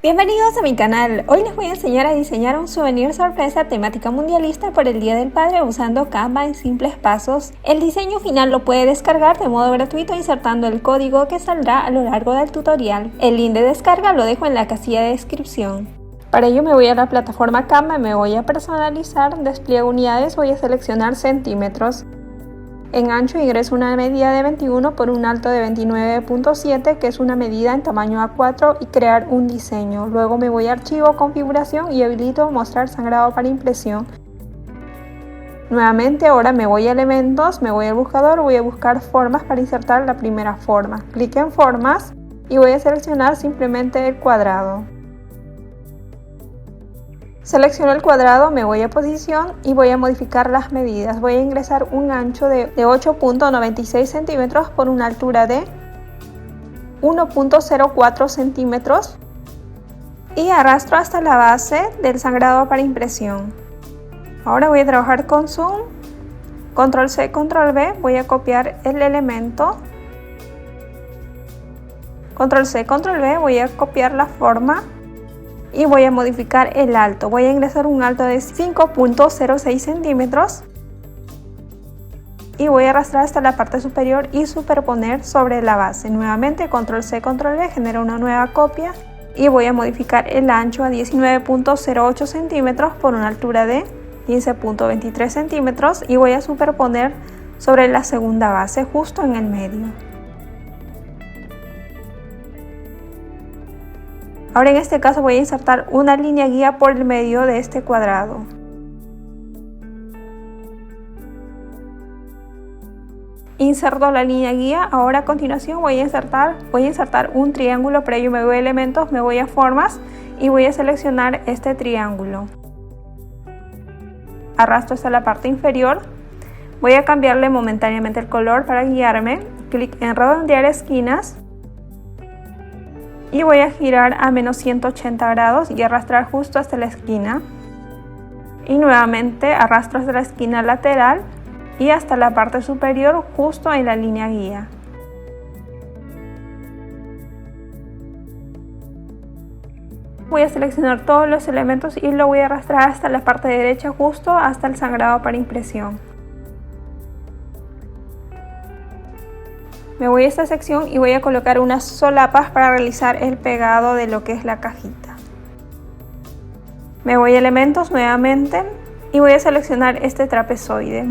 Bienvenidos a mi canal. Hoy les voy a enseñar a diseñar un souvenir sorpresa temática mundialista por el Día del Padre usando Canva en simples pasos. El diseño final lo puede descargar de modo gratuito insertando el código que saldrá a lo largo del tutorial. El link de descarga lo dejo en la casilla de descripción. Para ello me voy a la plataforma Canva, me voy a personalizar, despliego unidades, voy a seleccionar centímetros. En ancho ingreso una medida de 21 por un alto de 29.7, que es una medida en tamaño A4, y crear un diseño. Luego me voy a archivo, configuración y habilito mostrar sangrado para impresión. Nuevamente ahora me voy a elementos, me voy al buscador, voy a buscar formas para insertar la primera forma. Clic en formas y voy a seleccionar simplemente el cuadrado. Selecciono el cuadrado, me voy a posición y voy a modificar las medidas. Voy a ingresar un ancho de 8.96 centímetros por una altura de 1.04 centímetros y arrastro hasta la base del sangrado para impresión. Ahora voy a trabajar con zoom, control C, control V, voy a copiar el elemento, control C, control V, voy a copiar la forma y voy a modificar el alto. Voy a ingresar un alto de 5.06 centímetros y voy a arrastrar hasta la parte superior y superponer sobre la base. Nuevamente control C, control V, genero una nueva copia y voy a modificar el ancho a 19.08 centímetros por una altura de 15.23 centímetros y voy a superponer sobre la segunda base justo en el medio. Ahora en este caso voy a insertar una línea guía por el medio de este cuadrado. Inserto la línea guía. Ahora a continuación voy a insertar un triángulo. Para ello me voy a elementos, me voy a formas y voy a seleccionar este triángulo. Arrastro hasta la parte inferior. Voy a cambiarle momentáneamente el color para guiarme. Clic en redondear esquinas. Y voy a girar a menos 180 grados y arrastrar justo hasta la esquina. Y nuevamente arrastro hasta la esquina lateral y hasta la parte superior justo en la línea guía. Voy a seleccionar todos los elementos y lo voy a arrastrar hasta la parte derecha justo hasta el sangrado para impresión. Me voy a esta sección y voy a colocar unas solapas para realizar el pegado de lo que es la cajita. Me voy a elementos nuevamente y voy a seleccionar este trapezoide.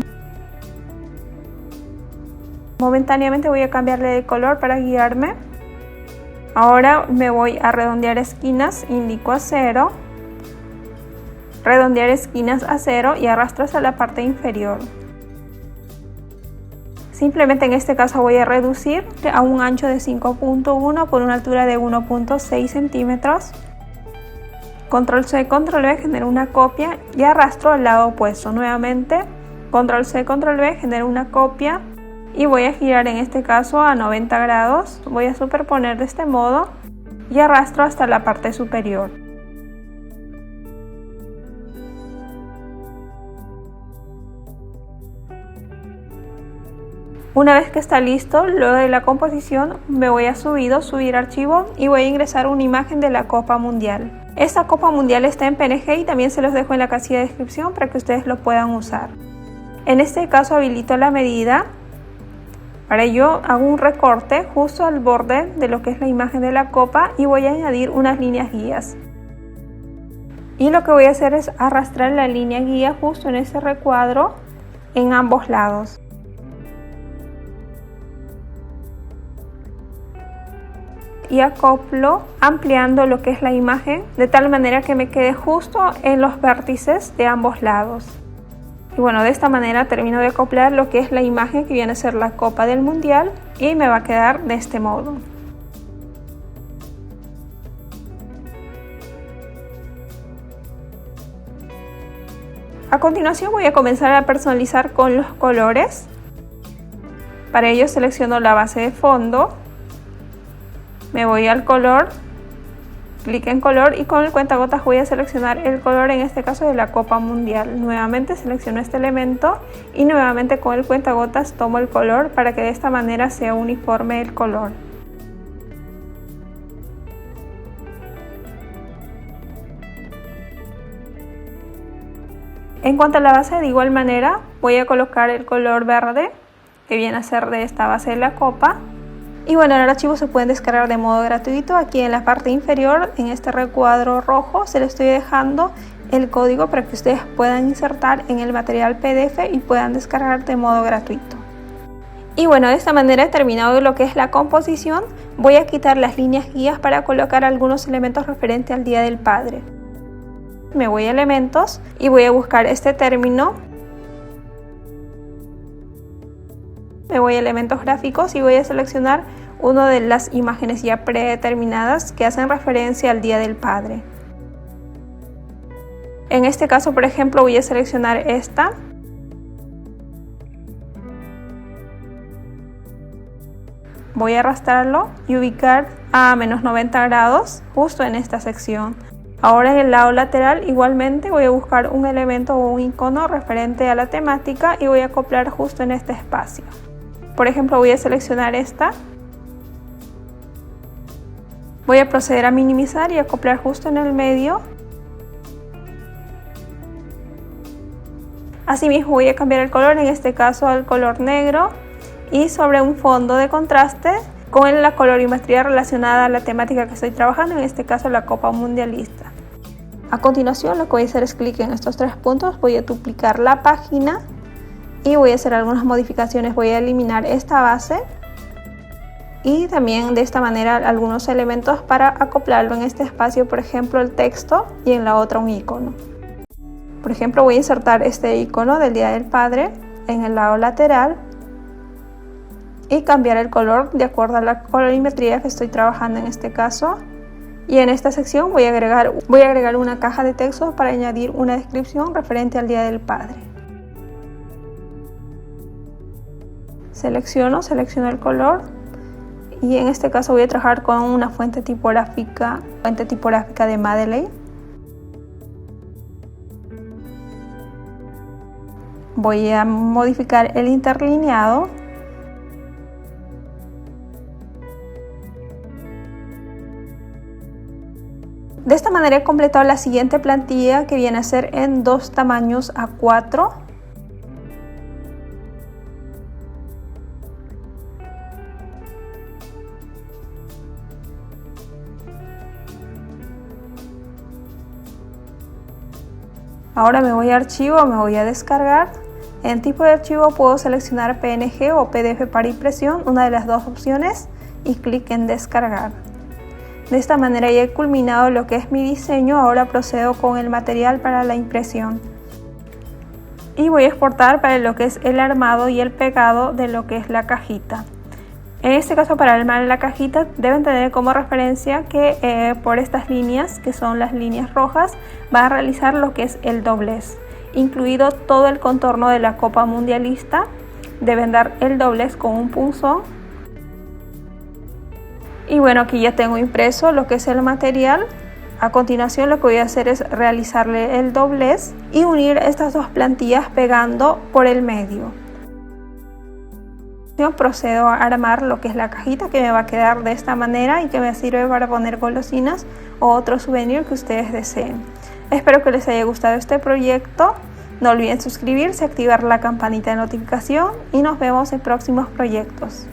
Momentáneamente voy a cambiarle de color para guiarme. Ahora me voy a redondear esquinas, indico a 0. Redondear esquinas a 0 y arrastro hacia la parte inferior. Simplemente en este caso voy a reducir a un ancho de 5.1 por una altura de 1.6 centímetros. Control C, control V, genero una copia y arrastro al lado opuesto. Nuevamente, control C, control V, genero una copia y voy a girar en este caso a 90 grados. Voy a superponer de este modo y arrastro hasta la parte superior. Una vez que está listo, luego de la composición me voy a subir archivo y voy a ingresar una imagen de la Copa Mundial. Esta Copa Mundial está en PNG y también se los dejo en la casilla de descripción para que ustedes lo puedan usar. En este caso habilito la medida. Para ello hago un recorte justo al borde de lo que es la imagen de la copa y voy a añadir unas líneas guías. Y lo que voy a hacer es arrastrar la línea guía justo en ese recuadro en ambos lados. Y acoplo ampliando lo que es la imagen de tal manera que me quede justo en los vértices de ambos lados. Y bueno, de esta manera termino de acoplar lo que es la imagen que viene a ser la Copa del Mundial y me va a quedar de este modo. A continuación voy a comenzar a personalizar con los colores. Para ello selecciono la base de fondo, me voy al color, clic en color y con el cuentagotas voy a seleccionar el color, en este caso de la Copa Mundial. Nuevamente selecciono este elemento y nuevamente con el cuentagotas tomo el color para que de esta manera sea uniforme el color. En cuanto a la base, de igual manera voy a colocar el color verde que viene a ser de esta base de la copa. Y bueno, el archivo se pueden descargar de modo gratuito. Aquí en la parte inferior, en este recuadro rojo, se le estoy dejando el código para que ustedes puedan insertar en el material PDF y puedan descargar de modo gratuito. Y bueno, de esta manera he terminado lo que es la composición. Voy a quitar las líneas guías para colocar algunos elementos referentes al Día del Padre. Me voy a elementos y voy a buscar este término. Me voy a elementos gráficos y voy a seleccionar una de las imágenes ya predeterminadas que hacen referencia al Día del Padre. En este caso, por ejemplo, voy a seleccionar esta. Voy a arrastrarlo y ubicar a menos 90 grados justo en esta sección. Ahora en el lado lateral igualmente voy a buscar un elemento o un icono referente a la temática y voy a acoplar justo en este espacio. Por ejemplo, voy a seleccionar esta. Voy a proceder a minimizar y acoplar justo en el medio. Asimismo voy a cambiar el color, en este caso al color negro, y sobre un fondo de contraste con la colorimetría relacionada a la temática que estoy trabajando, en este caso la Copa Mundialista. A continuación lo que voy a hacer es clic en estos tres puntos, voy a duplicar la página y voy a hacer algunas modificaciones. Voy a eliminar esta base y también de esta manera algunos elementos para acoplarlo en este espacio, por ejemplo el texto, y en la otra un icono. Por ejemplo, voy a insertar este icono del Día del Padre en el lado lateral y cambiar el color de acuerdo a la colorimetría que estoy trabajando en este caso. Y en esta sección voy a agregar una caja de texto para añadir una descripción referente al Día del Padre. Selecciono el color y en este caso voy a trabajar con una fuente tipográfica de Madeleine. Voy a modificar el interlineado. De esta manera he completado la siguiente plantilla, que viene a ser en 2 tamaños A4. Ahora me voy a archivo, me voy a descargar. En tipo de archivo puedo seleccionar PNG o PDF para impresión, una de las dos opciones, y clic en descargar. De esta manera ya he culminado lo que es mi diseño. Ahora procedo con el material para la impresión. Y voy a exportar para lo que es el armado y el pegado de lo que es la cajita. En este caso, para armar la cajita deben tener como referencia que por estas líneas, que son las líneas rojas, va a realizar lo que es el doblez. Incluido todo el contorno de la Copa Mundialista, deben dar el doblez con un punzón. Y bueno, aquí ya tengo impreso lo que es el material. A continuación lo que voy a hacer es realizarle el doblez y unir estas dos plantillas pegando por el medio. Yo procedo a armar lo que es la cajita, que me va a quedar de esta manera y que me sirve para poner golosinas o otro souvenir que ustedes deseen. Espero que les haya gustado este proyecto. No olviden suscribirse, activar la campanita de notificación y nos vemos en próximos proyectos.